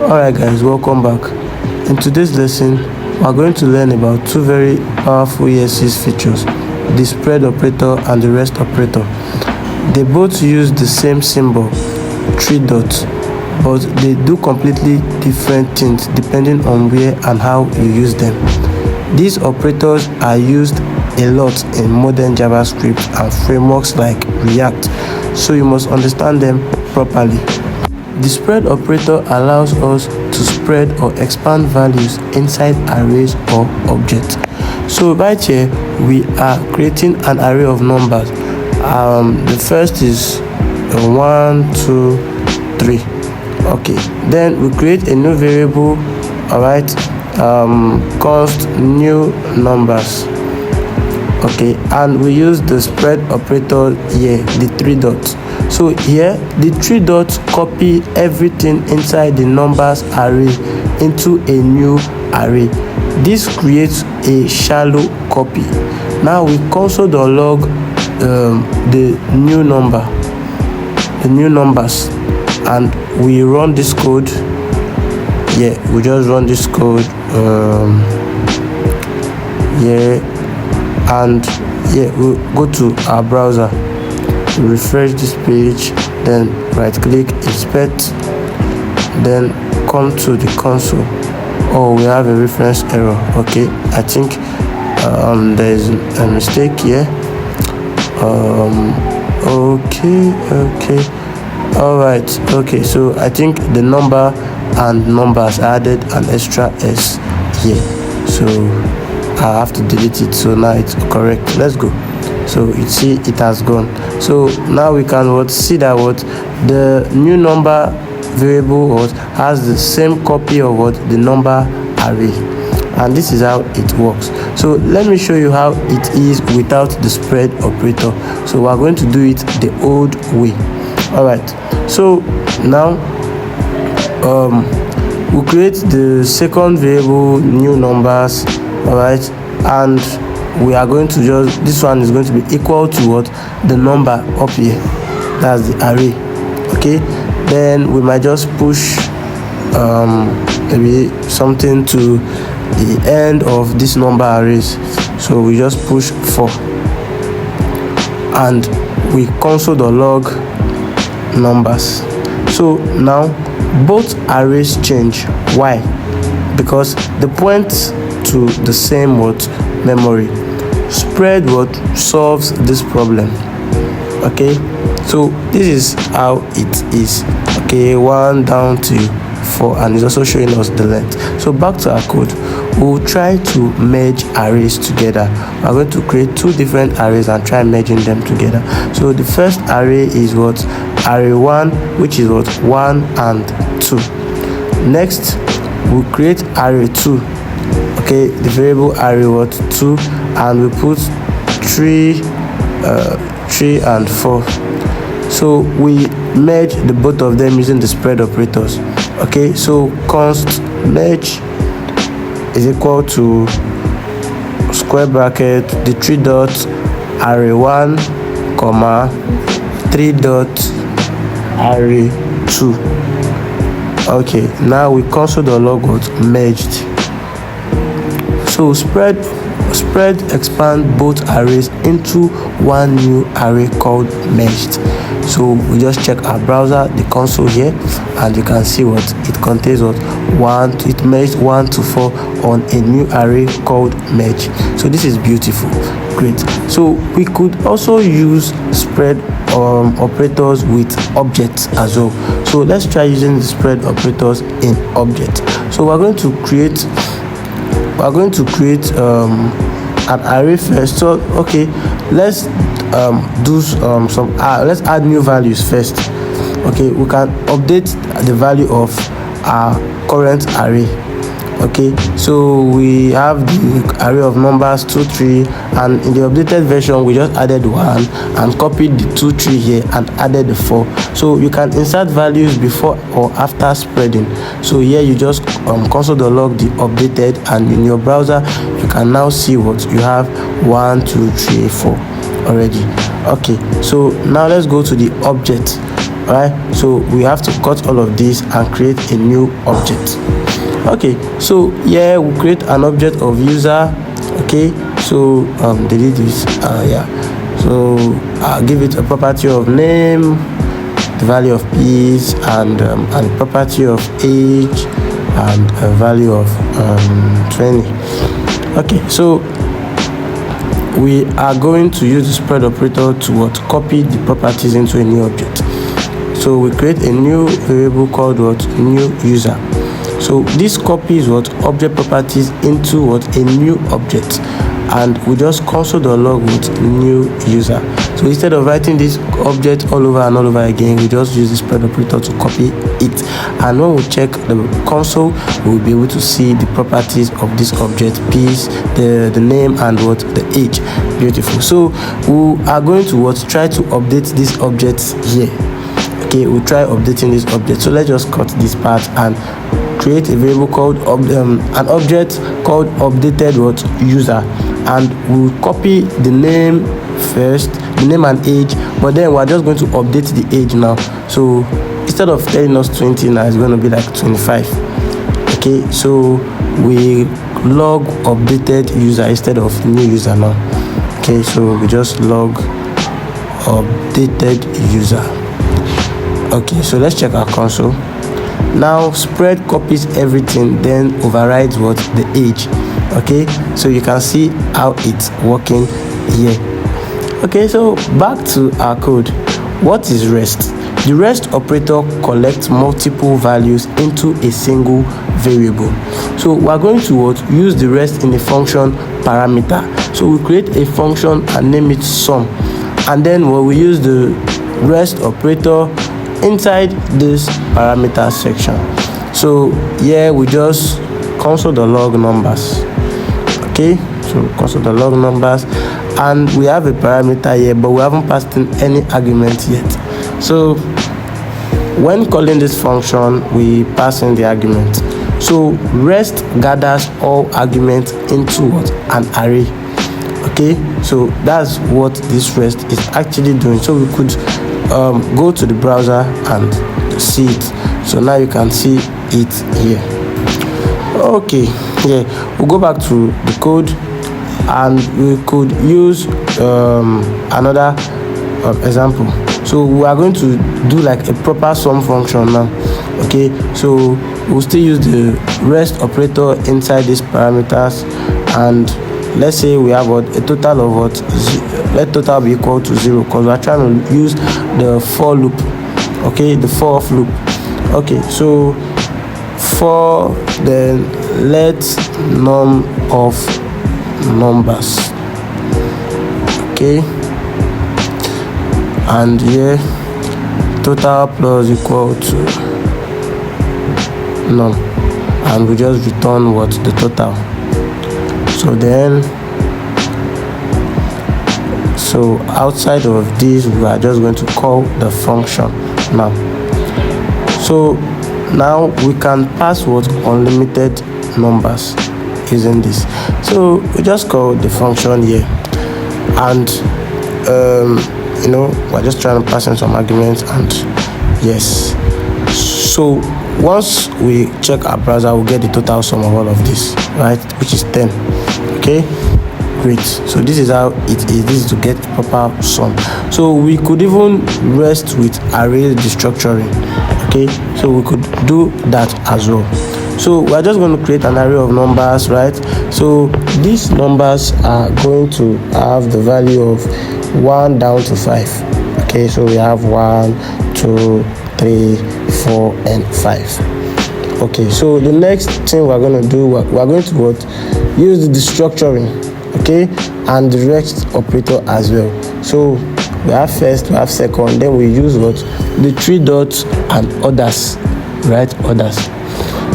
Alright guys, welcome back. In today's lesson, we are going to learn about two very powerful ES6 features, the spread operator and the rest operator. They both use the same symbol, 3 dots, but they do completely different things depending on where and how you use them. These operators are used a lot in modern JavaScript and frameworks like React, so you must understand them properly. The spread operator allows us to spread or expand values inside arrays or objects. So right here we are creating an array of numbers. The first is 1, 2, 3. Okay, then we create a new variable, alright, const new numbers. Okay, and we use the spread operator here, the 3 dots. So here the 3 dots copy everything inside the numbers array into a new array. This creates a shallow copy. Now we console.log the new numbers, and we run this code. Yeah, we just run this code and we'll go to our browser, refresh this page, then right click, inspect, then come to the console. Oh, we have a reference error. Okay, I think there is a mistake here. Okay, all right. Okay, so I think the number and numbers added an extra s here, so I have to delete it. So now it's correct. Let's go. So you see it has gone. So now we can see that the new number variable has the same copy of the number array, and this is how it works. So let me show you how it is without the spread operator. So we are going to do it the old way. All right, so now we create the second variable, new numbers. All right, and we are going to this one is going to be equal to the number up here, that's the array. Okay, then we might just push maybe something to the end of this number arrays. So we just push 4 and we console.log numbers. So now both arrays change. Why? Because they point to the same memory. Spread solves this problem. Okay, so this is how it is. Okay, 1 down to 4, and it's also showing us the length. So back to our code, we'll try to merge arrays together. We're going to create 2 different arrays and try merging them together. So the first array is array 1, which is 1 and 2. Next we'll create array 2. Okay, the variable array 2, and we put 3 and 4. So we merge the both of them using the spread operators. Okay, so const merge is equal to square bracket, the 3 dots array 1 comma 3 dots array 2. Okay, now we console.log merged. So spread expand both arrays into one new array called merged. So we just check our browser, the console here, and you can see it contains it merged 1 to 4 on a new array called merge. So this is beautiful, great. So we could also use spread operators with objects as well. So let's try using the spread operators in objects. So we're going to create an array first. So okay, let's do let's add new values first. Okay, we can update the value of our current array. Okay, so we have the array of numbers 2, 3, and in the updated version we just added 1 and copied the 2, 3 here and added the 4. So you can insert values before or after spreading. So here you just console.log the updated, and in your browser you can now see you have 1, 2, 3, 4 already. Okay, so now let's go to the object. right? So we have to cut all of this and create a new object. Okay, so yeah, we create an object of user. Okay, so delete this. So I'll give it a property of name, the value of piece, and property of age, and a value of 20. Okay, so we are going to use the spread operator to copy the properties into a new object. So we create a new variable called new user. So this copies object properties into a new object, and we just console.log with new user. So instead of writing this object all over and all over again, we just use the spread operator to copy it. And when we check the console, we'll be able to see the properties of this object, piece, the name, and the age. Beautiful. So we are going to try to update these objects here. Okay, we'll try updating this object. So let's just cut this part and create a variable called an object called updated user, and we'll copy the name first, the name and age, but then we're just going to update the age now. So instead of telling us 20 now, it's going to be like 25. Okay, so we log updated user instead of new user now. Okay, so we just log updated user. Okay, so let's check our console. Now spread copies everything, then overrides the age. Okay, so you can see how it's working here. Okay, so back to our code. What is rest? The rest operator collects multiple values into a single variable. So we are going to use the rest in a function parameter. So we create a function and name it sum, and then we use the rest operator inside this parameter section. So here we just console.log numbers. Okay, so console.log numbers, and we have a parameter here, but we haven't passed in any argument yet. So when calling this function, we pass in the argument. So rest gathers all arguments into an array. Okay, so that's what this rest is actually doing. So we could go to the browser and see it. So now you can see it here. Okay, yeah, we'll go back to the code, and we could use another example. So we are going to do like a proper sum function now. Okay, so we'll still use the rest operator inside these parameters, and let's say we have a total of let total be equal to 0, because we're trying to use the for loop. Okay, the for of loop. Okay, so for then let num of numbers. Okay, and here total plus equal to num, and we just return the total. So then, so outside of this, we are just going to call the function now. So now we can pass unlimited numbers using this. So we just call the function here, and we're just trying to pass in some arguments, and yes. So once we check our browser, we'll get the total sum of all of this, right, which is 10. Okay, great. So this is how it is. This is to get proper sum. So we could even rest with array destructuring. Okay, so we could do that as well. So we're just going to create an array of numbers, right? So these numbers are going to have the value of 1 down to 5. Okay, so we have 1, 2, 3, 4, and 5. Okay, so the next thing we're going to do, we're going to use the destructuring, okay, and the rest operator as well. So we have first, we have second, then we use the 3 dots and others, right? Others.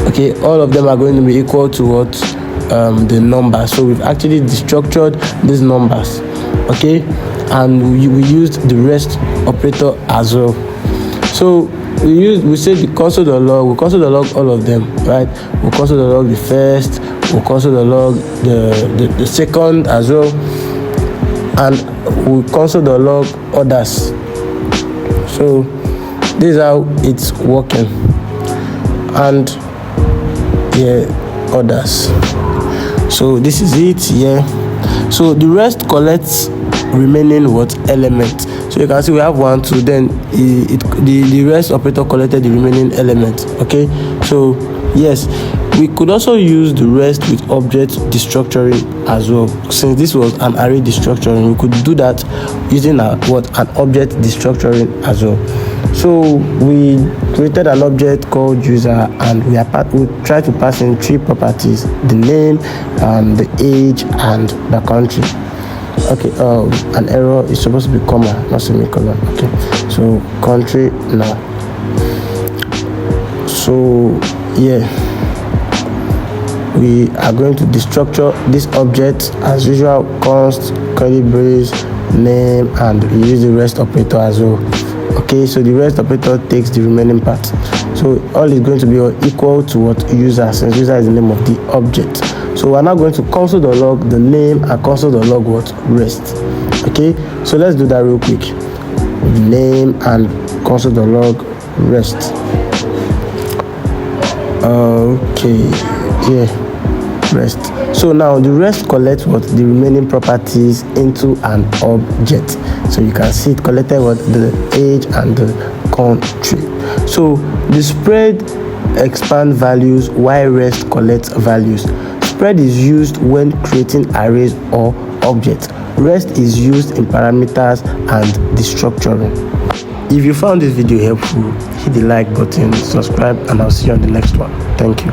Okay, all of them are going to be equal to the number. So we've actually destructured these numbers, okay, and we used the rest operator as well. So we say the console.log, we console.log all of them, right? We console.log the first, we console.log the second as well, and we console.log others. So this is how it's working, and others. So this is it. So the rest collects remaining what element. So you can see we have 1, 2, then the rest operator collected the remaining element. Okay, so yes, we could also use the rest with object destructuring as well. Since this was an array destructuring, we could do that using an object destructuring as well. So we created an object called user, and we try to pass in 3 properties: the name, the age, and the country. Okay, an error is supposed to be comma, not semicolon. Okay, so country now. So we are going to destructure this object as usual: const, curly brace, name, and we use the rest operator as well. Okay, so the rest operator takes the remaining part. So all is going to be equal to what user, since user is the name of the object. So we're now going to console.log the name and console.log what rest. Okay, so let's do that real quick. Name and console.log rest. Okay, rest. So now the rest collects what the remaining properties into an object. So you can see it collected what the age and the country. So the spread expand values while rest collects values. Spread is used when creating arrays or objects. Rest is used in parameters and destructuring. If you found this video helpful, hit the like button, subscribe, and I'll see you on the next one. Thank you.